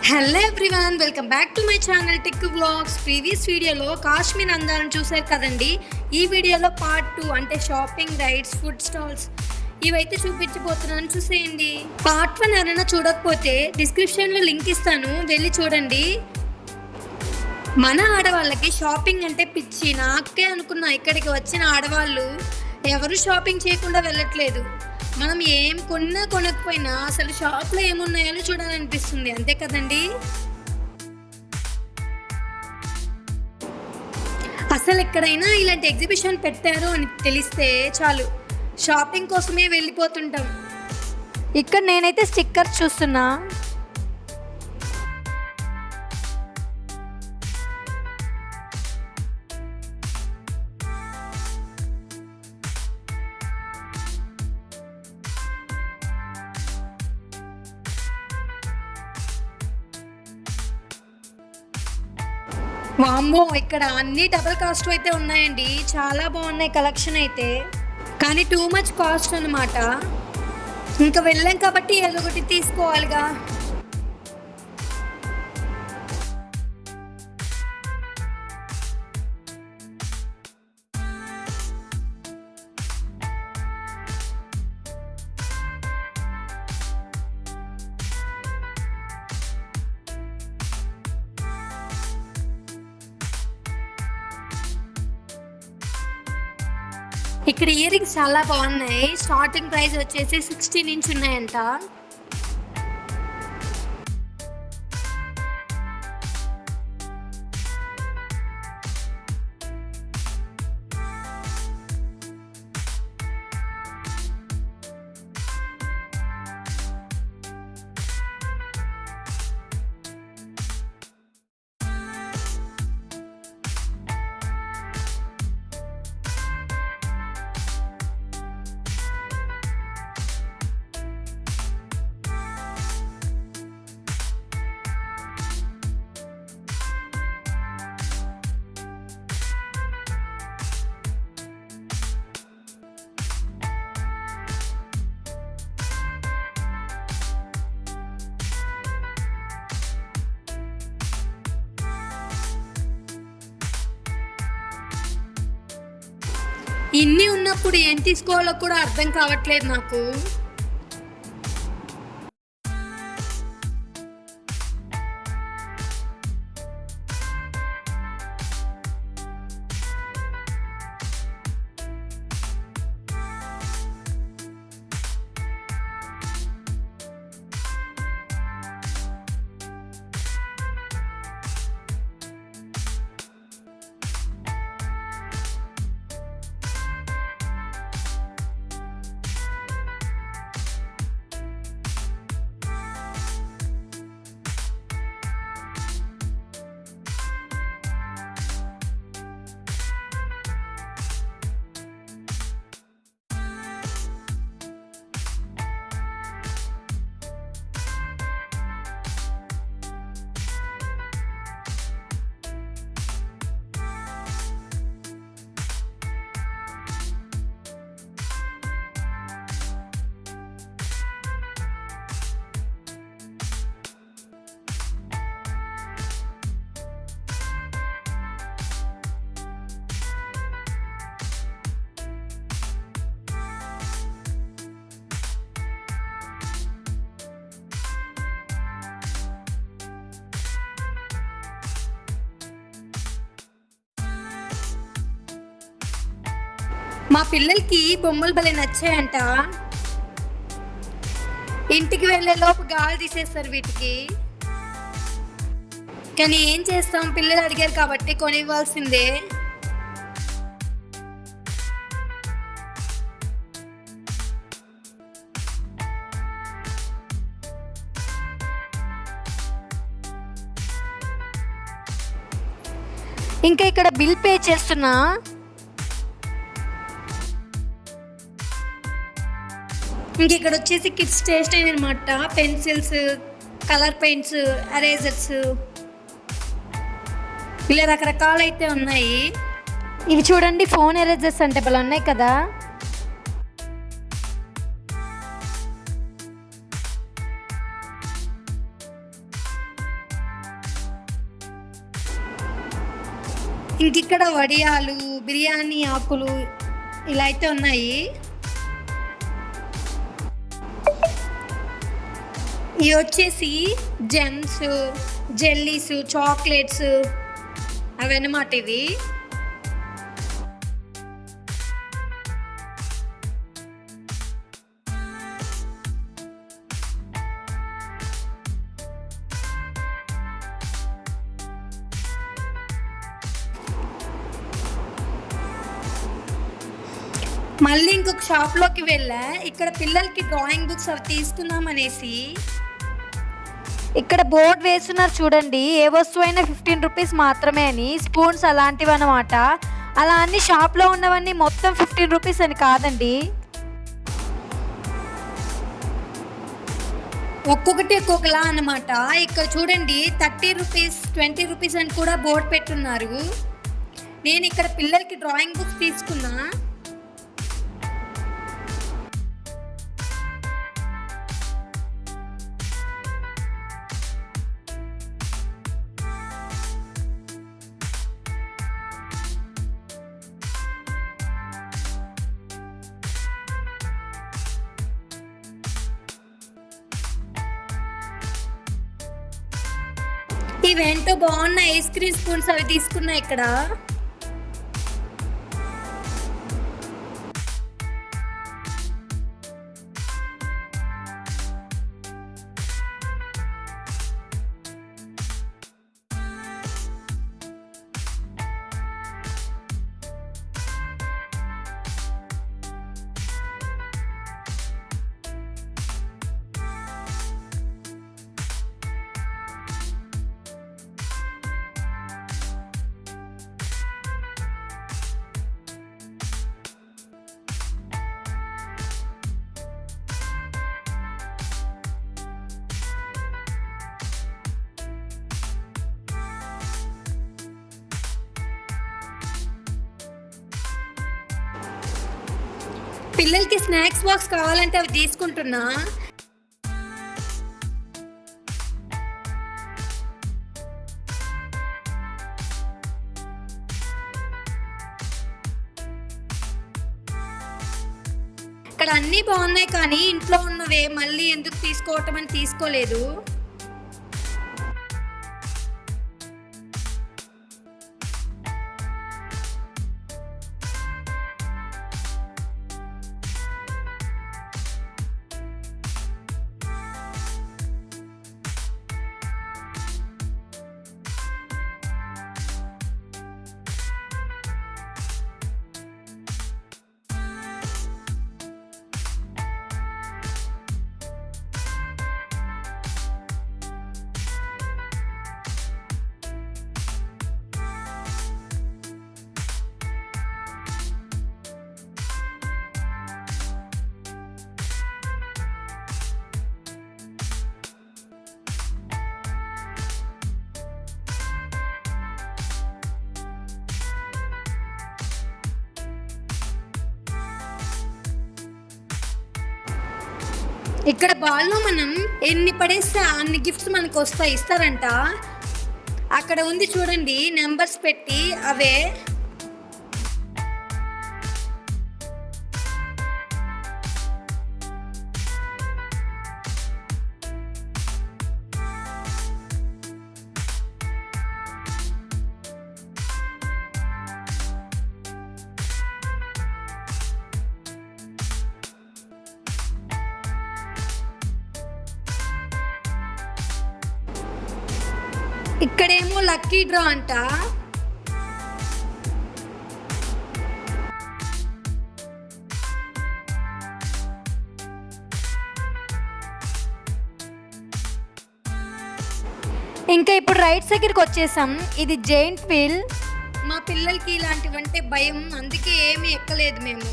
Hello everyone, welcome back to my channel tech vlogs. Previous వీడియోలో కాశ్మీర్ అందాలను చూశారు కదండి. ఈ వీడియోలో పార్ట్ 2 అంటే షాపింగ్, రైడ్స్, ఫుడ్ స్టాల్స్ ఇవైతే చూపించబోతున్నాను, చూసేయండి. పార్ట్ 1 ఎవరైనా చూడకపోతే డిస్క్రిప్షన్లో లింక్ ఇస్తాను, వెళ్ళి చూడండి. మన ఆడవాళ్ళకి షాపింగ్ అంటే పిచ్చి. నాకే అనుకున్నా, ఇక్కడికి వచ్చిన ఆడవాళ్ళు ఎవరు షాపింగ్ చేయకుండా వెళ్ళట్లేదు. మనం ఏం కొనకపోయినా అసలు షాప్లో ఏమున్నాయో చూడాలనిపిస్తుంది, అంతే కదండి. అసలు ఎక్కడైనా ఇలాంటి ఎగ్జిబిషన్ పెట్టారు అని తెలిస్తే చాలు, షాపింగ్ కోసమే వెళ్ళిపోతుంటాం. ఇక్కడ నేనైతే స్టిక్కర్స్ చూస్తున్నా. వామ్మో, ఇక్కడ అన్ని డబుల్ కాస్ట్ అయితే ఉన్నాయండి. చాలా బాగున్నాయి కలెక్షన్ అయితే, కానీ టూ మచ్ కాస్ట్ అనమాట. ఇంకా వెళ్ళాం కాబట్టి ఏదో ఒకటి తీసుకోవాలిగా. ఇక్కడ ఇయర్ రింగ్స్ చాలా బాగున్నాయి. స్టార్టింగ్ ప్రైస్ వచ్చేసి 16 ఇంచ్ ఉన్నాయంట. ఇన్ని ఉన్నప్పుడు ఏం తీసుకోవాలో కూడా అర్థం కావట్లేదు నాకు. మా పిల్లలకి బొమ్మలు భలే నచ్చాయంట. ఇంటికి వెళ్ళే లోపు గాలి తీసేస్తారు వీటికి. కానీ ఏం చేస్తాం, పిల్లలు అడిగారు కాబట్టి కొనివ్వాల్సిందే. ఇంకా ఇక్కడ బిల్ పే చేస్తున్నా. ఇంక ఇక్కడ వచ్చేసి కిడ్స్ స్టేషనరీ అనమాట. పెన్సిల్స్, కలర్ పెయింట్స్, ఎరేజర్స్ ఇలా రకరకాలు అయితే ఉన్నాయి. ఇవి చూడండి, ఫోన్ ఎరేజర్స్ అంటే భలే ఉన్నాయి కదా. ఇంకిక్కడ వడియాలు, బిర్యానీ ఆకులు ఇలా అయితే ఉన్నాయి. ఇవి వచ్చేసి జెమ్స్, జెల్లీస్, చాక్లెట్స్ అవన్నమాట ఇవి. మళ్ళీ ఇంకొక షాప్లోకి వెళ్ళా. ఇక్కడ పిల్లలకి డ్రాయింగ్ బుక్స్ అవి తీసుకుందాం అనేసి ఇక్కడ బోర్డు వేస్తున్నారు చూడండి. ఏ వస్తువు అయినా 15 రూపీస్ మాత్రమే అని. స్పూన్స్ అలాంటివి అన్నమాట. అలా అన్ని షాప్లో ఉన్నవన్నీ మొత్తం 15 రూపీస్ అని కాదండి. ఒక్కొక్కటి ఒక్కొక్కలా అన్నమాట. ఇక్కడ చూడండి 30 రూపీస్, 20 రూపీస్ అని కూడా బోర్డు పెట్టున్నారు. నేను ఇక్కడ పిల్లలకి డ్రాయింగ్ బుక్స్ తీసుకున్నా. ఇవేంటో బాగున్న ఐస్ క్రీమ్ స్పూన్స్ అవి తీసుకున్నా ఇక్కడ. పిల్లలకి స్నాక్స్ బాక్స్ కావాలంటే అవి తీసుకుంటున్నా. ఇక్కడ అన్నీ బాగున్నాయి కానీ ఇంట్లో ఉన్నవే మళ్ళీ ఎందుకు తీసుకోవటం అని తీసుకోలేదు. ఇక్కడ బాల్లో మనం ఎన్ని పడేస్తే అన్ని గిఫ్ట్స్ మనకు వస్తాయి, ఇస్తారంట. అక్కడ ఉంది చూడండి నెంబర్స్ పెట్టి అవే. ఇక్కడేమో లక్కీ డ్రా అంట. ఇంకా ఇప్పుడు రైట్ దగ్గరికి వచ్చేసాం. ఇది జైంట్ వీల్. మా పిల్లలకి ఇలాంటివంటే భయం, అందుకే ఏమీ ఎక్కలేదు మేము.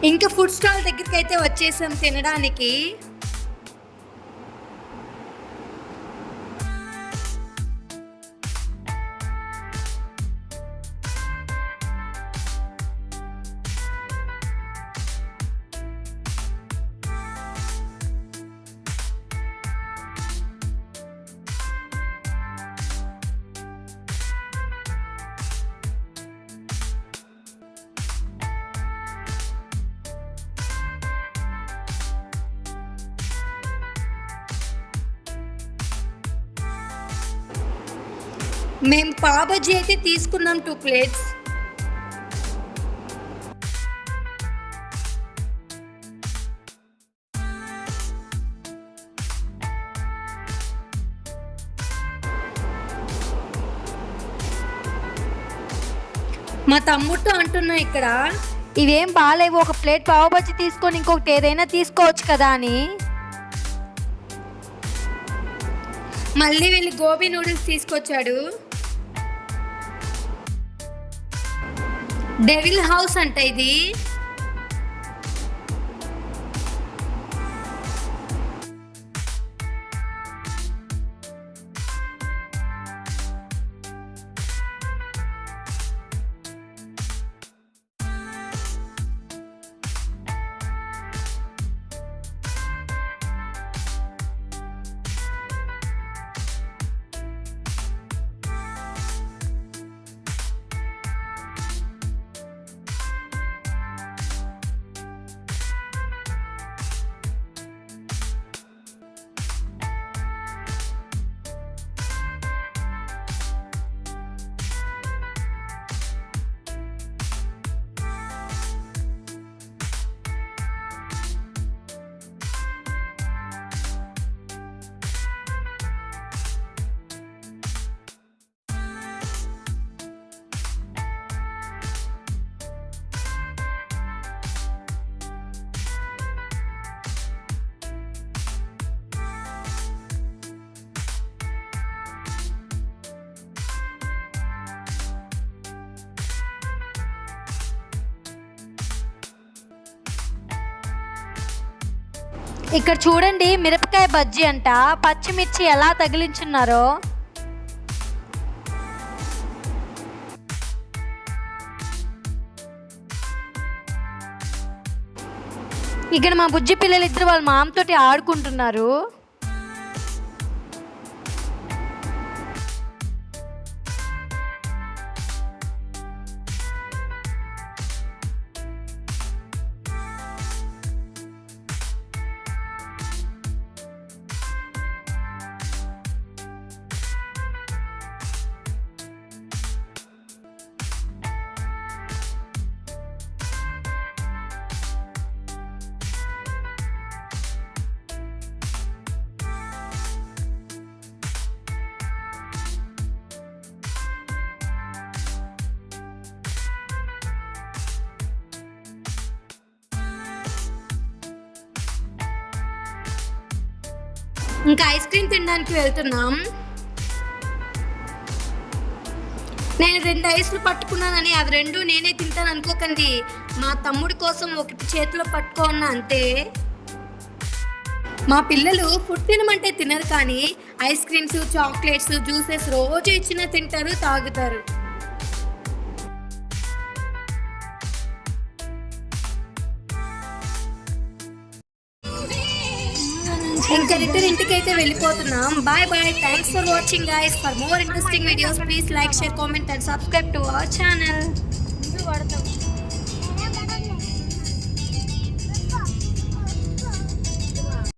ఇంకా ఫుడ్ స్టాల్ దగ్గరికి అయితే వచ్చేసాం తినడానికి. మేము పావ్ బజ్జీ అయితే తీసుకున్నాం 2 ప్లేట్స్. మా తమ్ముడితో అంటున్నా ఇక్కడ, ఇవేం బాగాలేవు, ఒక ప్లేట్ పావు బజ్జీ తీసుకొని ఇంకొకటి ఏదైనా తీసుకోవచ్చు కదా అని. మళ్ళీ వెళ్ళి గోబీ నూడిల్స్ తీసుకొచ్చాడు. డెవిల్ హౌస్ అంట ఇది. ఇక్కడ చూడండి, మిరపకాయ బజ్జీ అంట, పచ్చిమిర్చి ఎలా తగిలించున్నారో. ఇక్కడ మా బుజ్జి పిల్లలు ఇద్దరు వాళ్ళ మామతోటి ఆడుకుంటున్నారు. ఇంకా ఐస్ క్రీమ్ తినడానికి వెళ్తున్నాం. నేను 2 ఐస్లు పట్టుకున్నానని అవి 2 నేనే తింటాను అనుకోకండి. మా తమ్ముడి కోసం ఒకటి చేతిలో పట్టుకోన్నా అంతే. మా పిల్లలు ఫుడ్ తినమంటే తినరు, కానీ ఐస్ క్రీమ్స్, చాక్లెట్స్, జ్యూసెస్ రోజు ఇచ్చినా తింటారు, తాగుతారు. ఇంకా రిటర్న్ ఇంటికైతే వెళ్ళిపోతున్నాం. Bye bye. Thanks for watching guys. For more interesting videos please like, share, comment and subscribe to our channel.